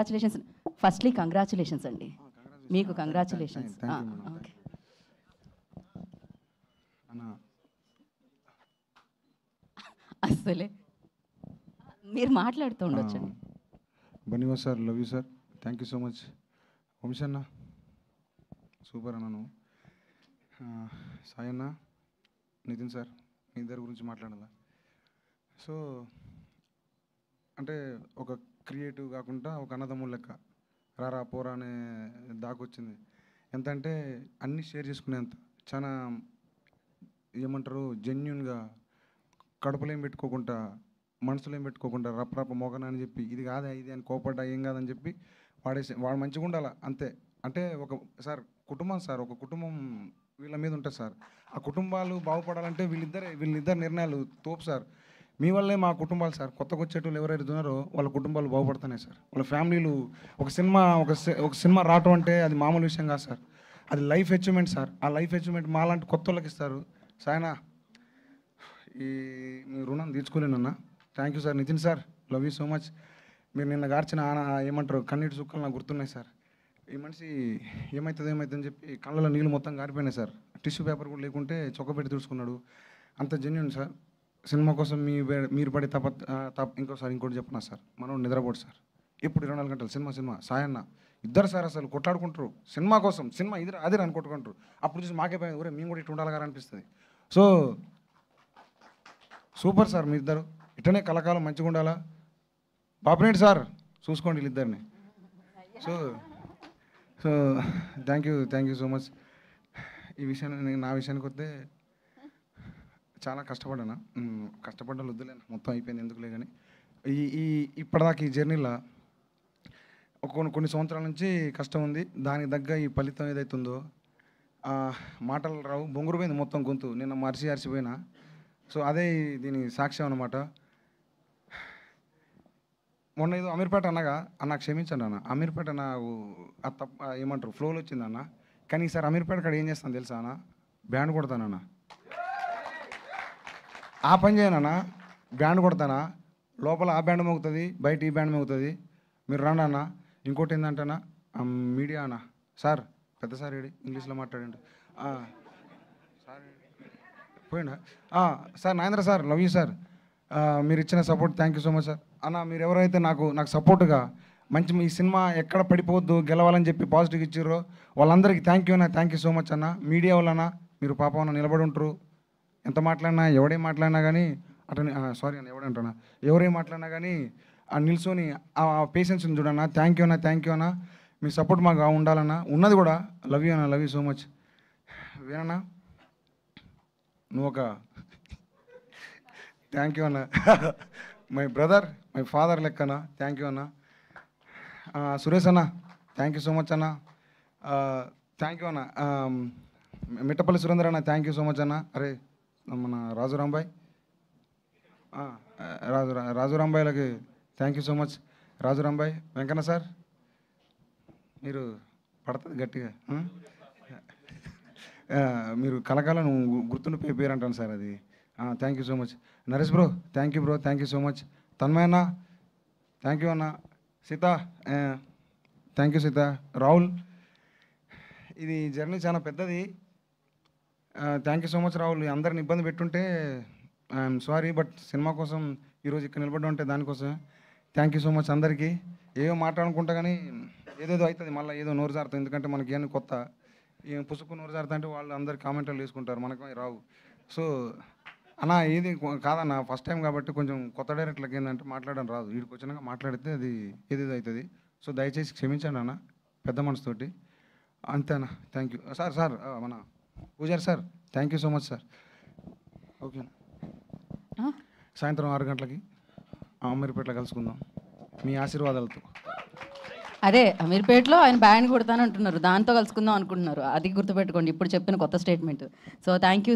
Congratulations. Firstly congratulations అండి, మీకు congratulations. Okay అస్సలే మీరు మాట్లాడుతూ ఉండొచ్చండి. Bunny Vas sir, love you sir, thank you so much. Vamsi అన్న సూపర్ అన్న నువ్వు. సాయి అన్న, నితిన్ సార్, మీ ఇద్దరి గురించి మాట్లాడాలా. సో అంటే ఒక క్రియేటివ్ కాకుండా ఒక అన్నదమ్ముల లెక్క రారా పోరా అనే దాకొచ్చింది. ఎంత అంటే అన్నీ షేర్ చేసుకునేంత చాలా ఏమంటారు జెన్యున్గా, కడుపులో ఏం పెట్టుకోకుండా, మనసులో ఏం పెట్టుకోకుండా రప్ప మోగన అని చెప్పి ఇది కాదా ఇది అని కోపడ్డా ఏం కాదని చెప్పి వాడు మంచిగా ఉండాలి అంతే. అంటే ఒక సార్ కుటుంబం సార్, ఒక కుటుంబం వీళ్ళ మీద ఉంటుంది సార్. ఆ కుటుంబాలు బాగుపడాలంటే వీళ్ళిద్దరు నిర్ణయాలు తోపు సార్. మీ వల్లే మా కుటుంబాలు సార్, కొత్తగా వచ్చేటోళ్ళు ఎవరైతే ఉన్నారో వాళ్ళ కుటుంబాలు బాగుపడుతున్నాయి సార్. వాళ్ళ ఫ్యామిలీలు ఒక సినిమా రావటం అంటే అది మామూలు విషయం కాదు సార్, అది లైఫ్ అచీవ్మెంట్ సార్. ఆ లైఫ్ అచీవ్మెంట్ మాలాంటి కొత్త వాళ్ళకి ఇస్తారు. సాయనా ఈ మీ రుణం తీర్చుకోలేనన్నా. Thank you sir. Nitin sir, love you so much. మీరు నిన్న గార్చిన ఏమంటారు కన్నీటి చుక్కలు నాకు గుర్తున్నాయి సార్. ఈ మనిషి ఏమవుతుందని చెప్పి కళ్ళలో నీళ్ళు మొత్తం గారిపోయినాయి సార్. టిష్యూ పేపర్ కూడా లేకుంటే చొక్కపెట్టి తుడుచుకున్నాడు. అంత జెన్యున్ సార్. సినిమా కోసం మీరు పడే ఇంకోటి చెప్పనా సార్, మనం నిద్రపోడు సార్. ఎప్పుడు 24 గంటలు సినిమా సాయన్న ఇద్దరు సార్ అసలు కొట్లాడుకుంటారు సినిమా కోసం. సినిమా ఇది అదే అని కొట్టుకుంటారు. అప్పుడు చూసి మాకే పోయింది, ఒరే మేము కూడా ఇటు ఉండాలి గారు అనిపిస్తుంది. సో సూపర్ సార్ మీ ఇద్దరు, ఇట్టనే కలకాలం మంచిగా ఉండాలా. పాపనేటి సార్ చూసుకోండి వీళ్ళిద్దరిని. So so thank you so much. ఈ విషయాన్ని నా విషయానికి వస్తే చాలా కష్టపడ్డాను. కష్టపడ్డా వద్దులేను, మొత్తం అయిపోయింది ఎందుకులే. కానీ ఇప్పటిదాకా ఈ జర్నీలో కొన్ని సంవత్సరాల నుంచి కష్టం ఉంది. దానికి తగ్గ ఈ ఫలితం ఏదైతుందో మాటలు రావు, బొంగురు పోయింది మొత్తం గొంతు. నిన్న అరిచిపోయినా. సో అదే దీని సాక్ష్యం అన్నమాట. మొన్న ఏదో అమీర్పేట అన్నగా అన్న క్షమించండి అన్న, అమీర్పేట నాకు ఏమంటారు ఫ్లోలో వచ్చింది అన్న. కానీ ఈసారి అమీర్పేట కాడ ఏం చేస్తాను తెలుసా అన్న, బ్యాండ్ కొడతానన్న. ఆ పని చేయనన్నా, బ్యాండ్ కొడతానా, లోపల ఆ బ్యాండ్ మోగుతుంది, బయట ఈ బ్యాండ్ మోగుతుంది. మీరు రండి అన్న. ఇంకోటి ఏంటంటేనా మీడియా అన్న సార్, పెద్ద సార్ ఏడి ఇంగ్లీష్లో మాట్లాడండి సార్ పోయిండా sir. Nagendra sir, love you sir. మీరు ఇచ్చిన support thank you so much sir. అన్న మీరు ఎవరైతే నాకు సపోర్ట్గా మంచి ఈ సినిమా ఎక్కడ పడిపోవద్దు గెలవాలని చెప్పి పాజిటివ్ ఇచ్చారో వాళ్ళందరికీ థ్యాంక్ యూ అన్న, థ్యాంక్ యూ సో మచ్ అన్న. మీడియా వాళ్ళన్నా మీరు పాపం నిలబడి ఉంటారు. ఎంత మాట్లాడినా ఎవడేం మాట్లాడినా కానీ అతని సారీ అన్న ఎవడంటున్నా ఎవరేం మాట్లాడినా కానీ ఆ నిల్చొని ఆ పేషెన్స్ని చూడన్నా. థ్యాంక్ యూ అన్న. మీ సపోర్ట్ మాకు ఉండాలన్నా, ఉన్నది కూడా. లవ్ యూ అన్న, లవ్ యూ సో మచ్. వేనన్నా నువ్వు ఒక థ్యాంక్ యూ అన్న. మై బ్రదర్, మై ఫాదర్ లెక్కన థ్యాంక్ యూ అన్న. సురేష్ అన్న థ్యాంక్ యూ సో మచ్ అన్న. థ్యాంక్ యూ అన్న. మిట్టపల్లి సురేందర్ అన్న థ్యాంక్ యూ సో మచ్ అన్న. అరే మన రాజురాంబాయ్ రాజురాంబాయ్లకి థ్యాంక్ యూ సో మచ్. రాజురాంబాయ్ వెంకన్న సార్ మీరు పడుతుంది గట్టిగా. మీరు కలకాలం గుర్తుండిపోయే పేరు అంటాను సార్ అది. Thank you so much. Naresh bro thank you bro, thank you so much. Tanmay అన్న థ్యాంక్ యూ అన్న. Sita thank you Sita. రాహుల్, ఇది జర్నీ చాలా పెద్దది. Thank you so much Rahul. అందరిని ఇబ్బంది పెట్టుంటే ఐఎమ్ సారీ, బట్ సినిమా కోసం ఈరోజు ఇక్కడ నిలబడి ఉంటే దానికోసం థ్యాంక్ యూ సో మచ్ అందరికీ. ఏమో మాట్లాడుకుంటా కానీ ఏదేదో అవుతుంది, మళ్ళీ ఏదో నోరు జారుతుంది. ఎందుకంటే మనకి ఏమైనా కొత్త ఏం పుసుకు నోరు జారుతా అంటే వాళ్ళు అందరు కామెంట్లు వేసుకుంటారు, మనకు రావు. సో అన్న ఏది కాదన్న, ఫస్ట్ టైం కాబట్టి కొంచెం కొత్త డైరెక్టర్లకు ఏంటంటే మాట్లాడడం రాదు. వీడికి వచ్చినాక మాట్లాడితే అది ఏదేదో అవుతుంది. సో దయచేసి క్షమించండి అన్న, పెద్ద మనసుతోటి. అంతే అన్న. Thank you sir. మన పూజారి sir thank you so much sir. Okay, సాయంత్రం 6 గంటలకి అమీర్పేటలో కలుసుకుందాం మీ ఆశీర్వాదాలతో. అదే అమీర్పేటలో ఆయన బ్యాండ్ కొడతాను అంటున్నారు, దాంతో కలుసుకుందాం అనుకుంటున్నారు. అది గుర్తుపెట్టుకోండి ఇప్పుడు చెప్పిన కొత్త స్టేట్మెంట్. So thank you.